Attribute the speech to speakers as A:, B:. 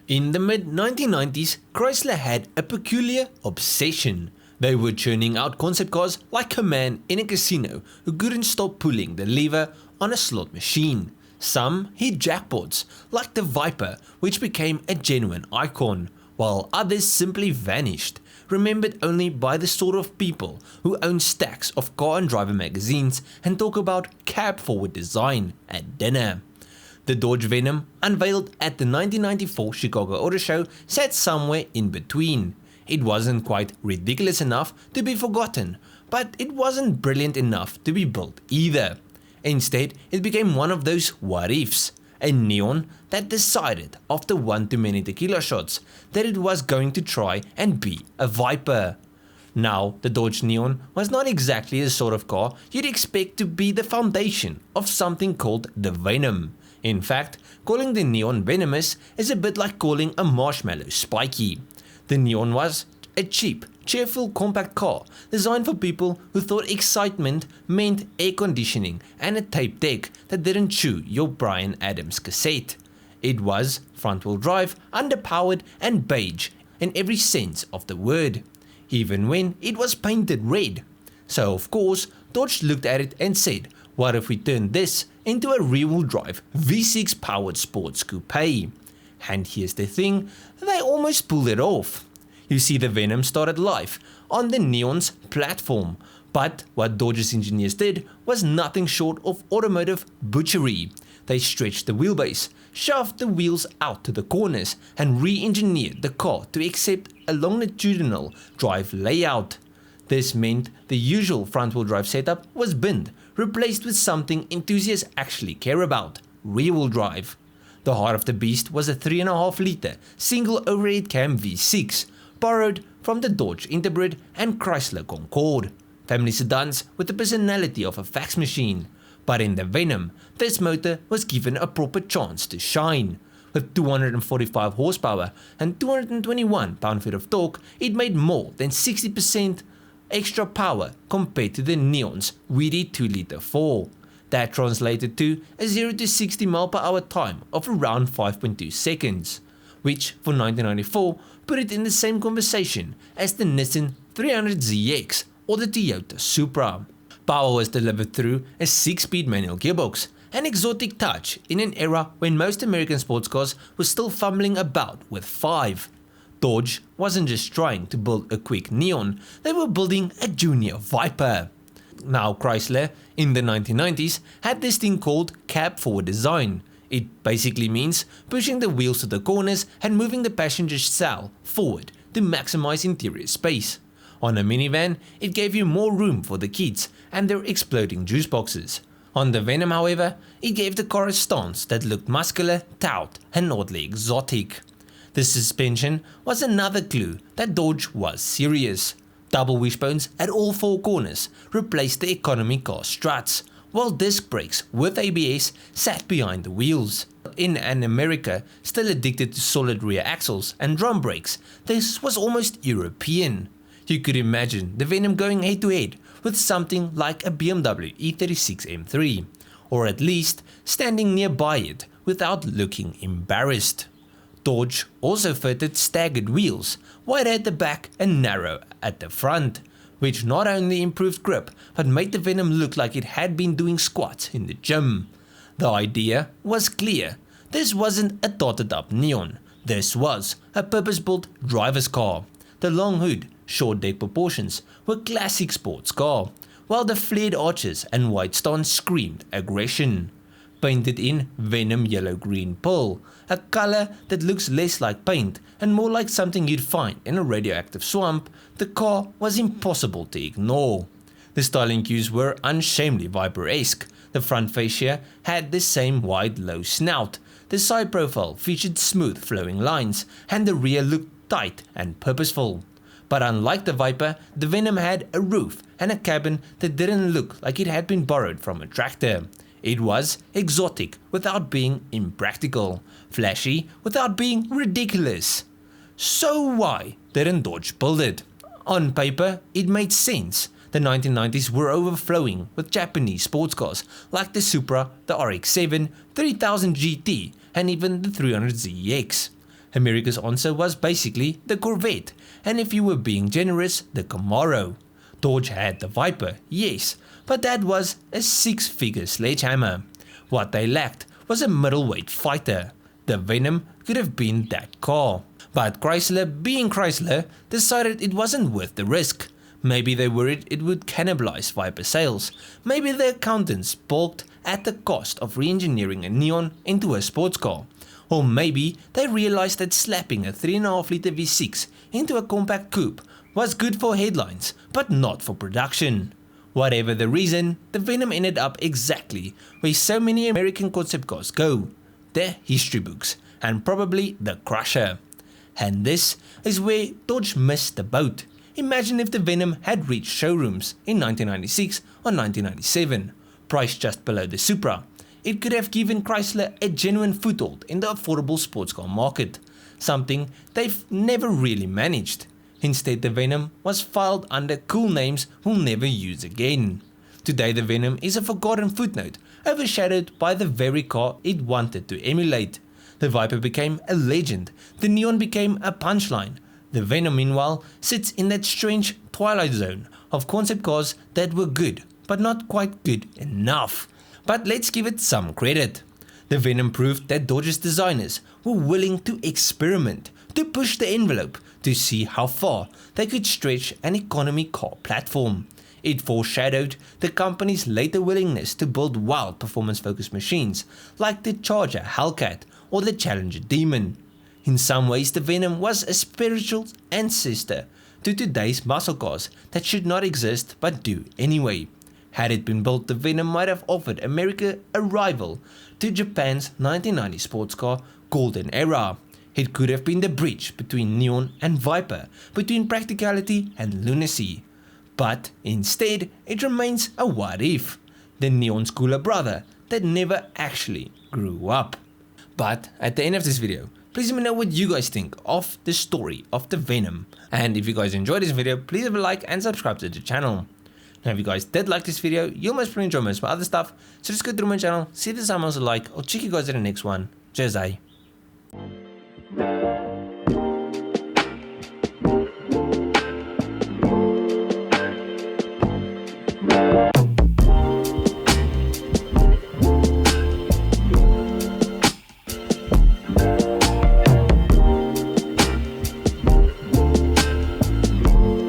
A: In the mid-1990s, Chrysler had a peculiar obsession. They were churning out concept cars like a man in a casino who couldn't stop pulling the lever on a slot machine. Some hit jackpots, like the Viper, which became a genuine icon, while others simply vanished, remembered only by the sort of people who own stacks of car and driver magazines and talk about cab-forward design at dinner. The Dodge Venom, unveiled at the 1994 Chicago Auto Show, sat somewhere in between. It wasn't quite ridiculous enough to be forgotten, but it wasn't brilliant enough to be built either. Instead, it became one of those what-ifs, a neon that decided after one too many tequila shots that it was going to try and be a Viper. Now, the Dodge Neon was not exactly the sort of car you'd expect to be the foundation of something called the Venom. In fact, calling the Neon venomous is a bit like calling a marshmallow spiky. The Neon was a cheap, cheerful compact car designed for people who thought excitement meant air conditioning and a tape deck that didn't chew your Bryan Adams cassette. It was front-wheel drive, underpowered and beige in every sense of the word, even when it was painted red. So of course, Dodge looked at it and said, what if we turn this into a rear-wheel drive V6 powered sports coupe? And here's the thing, they almost pulled it off. You see, the Venom started life on the Neon's platform, but what Dodge's engineers did was nothing short of automotive butchery. They stretched the wheelbase, shoved the wheels out to the corners, and re-engineered the car to accept a longitudinal drive layout. This meant the usual front-wheel drive setup was binned, replaced with something enthusiasts actually care about: rear-wheel drive. The heart of the beast was a 3.5 litre single overhead cam V6, borrowed from the Dodge Interbred and Chrysler Concorde, family sedans with the personality of a fax machine. But in the Venom, this motor was given a proper chance to shine. With 245 horsepower and 221 pound-feet of torque, it made more than 60% extra power compared to the Neon's weedy 2 litre 4. That translated to a 0 to 60 mph time of around 5.2 seconds, which for 1994 put it in the same conversation as the Nissan 300ZX or the Toyota Supra. Power was delivered through a 6-speed manual gearbox, an exotic touch in an era when most American sports cars were still fumbling about with 5. Dodge wasn't just trying to build a quick Neon, they were building a junior Viper. Now Chrysler, in the 1990s, had this thing called cab-forward design. It basically means pushing the wheels to the corners and moving the passenger cell forward to maximize interior space. On a minivan, it gave you more room for the kids and their exploding juice boxes. On the Venom, however, it gave the car a stance that looked muscular, taut and oddly exotic. The suspension was another clue that Dodge was serious. Double wishbones at all 4 corners replaced the economy car struts, while disc brakes with ABS sat behind the wheels. In an America still addicted to solid rear axles and drum brakes, this was almost European. You could imagine the Venom going head to head with something like a BMW E36 M3, or at least standing nearby it without looking embarrassed. Dodge also fitted staggered wheels, wide at the back and narrow at the front, which not only improved grip but made the Venom look like it had been doing squats in the gym. The idea was clear. This wasn't a dotted up Neon, this was a purpose-built driver's car. The long hood, short deck proportions were classic sports car, while the flared arches and white stance screamed aggression. Painted in Venom yellow-green pearl, a color that looks less like paint and more like something you'd find in a radioactive swamp, the car was impossible to ignore. The styling cues were unshamedly Viper-esque. The front fascia had the same wide low snout, the side profile featured smooth flowing lines, and the rear looked tight and purposeful. But unlike the Viper, the Venom had a roof and a cabin that didn't look like it had been borrowed from a tractor. It was exotic without being impractical, flashy without being ridiculous. So why didn't Dodge build it? On paper, it made sense. The 1990s were overflowing with Japanese sports cars like the Supra, the RX-7, 3000 GT and even the 300ZX. America's answer was basically the Corvette, and if you were being generous, the Camaro. Dodge had the Viper, yes, but that was a six-figure sledgehammer. What they lacked was a middleweight fighter. The Venom could have been that car. But Chrysler, being Chrysler, decided it wasn't worth the risk. Maybe they worried it would cannibalize Viper sales. Maybe the accountants balked at the cost of re-engineering a Neon into a sports car. Or maybe they realized that slapping a 3.5 litre V6 into a compact coupe was good for headlines, but not for production. Whatever the reason, the Venom ended up exactly where so many American concept cars go, the history books, and probably the Crusher. And this is where Dodge missed the boat. Imagine if the Venom had reached showrooms in 1996 or 1997, priced just below the Supra. It could have given Chrysler a genuine foothold in the affordable sports car market, something they've never really managed. Instead, the Venom was filed under cool names we'll never use again. Today the Venom is a forgotten footnote, overshadowed by the very car it wanted to emulate. The Viper became a legend, the Neon became a punchline. The Venom meanwhile sits in that strange twilight zone of concept cars that were good, but not quite good enough. But let's give it some credit. The Venom proved that Dodge's designers were willing to experiment, to push the envelope, to see how far they could stretch an economy car platform. It foreshadowed the company's later willingness to build wild performance-focused machines like the Charger Hellcat or the Challenger Demon. In some ways, the Venom was a spiritual ancestor to today's muscle cars that should not exist but do anyway. Had it been built, the Venom might have offered America a rival to Japan's 1990 sports car golden era. It could have been the bridge between Neon and Viper, between practicality and lunacy. But instead, it remains a what-if, the Neon's cooler brother that never actually grew up. But at the end of this video, please let me know what you guys think of the story of the Venom. And if you guys enjoyed this video, please leave a like and subscribe to the channel. Now if you guys did like this video, you'll most probably enjoy most of my other stuff, so just go through my channel, see if there's someone else to like. I'll check you guys in the next one. Cheers, eh?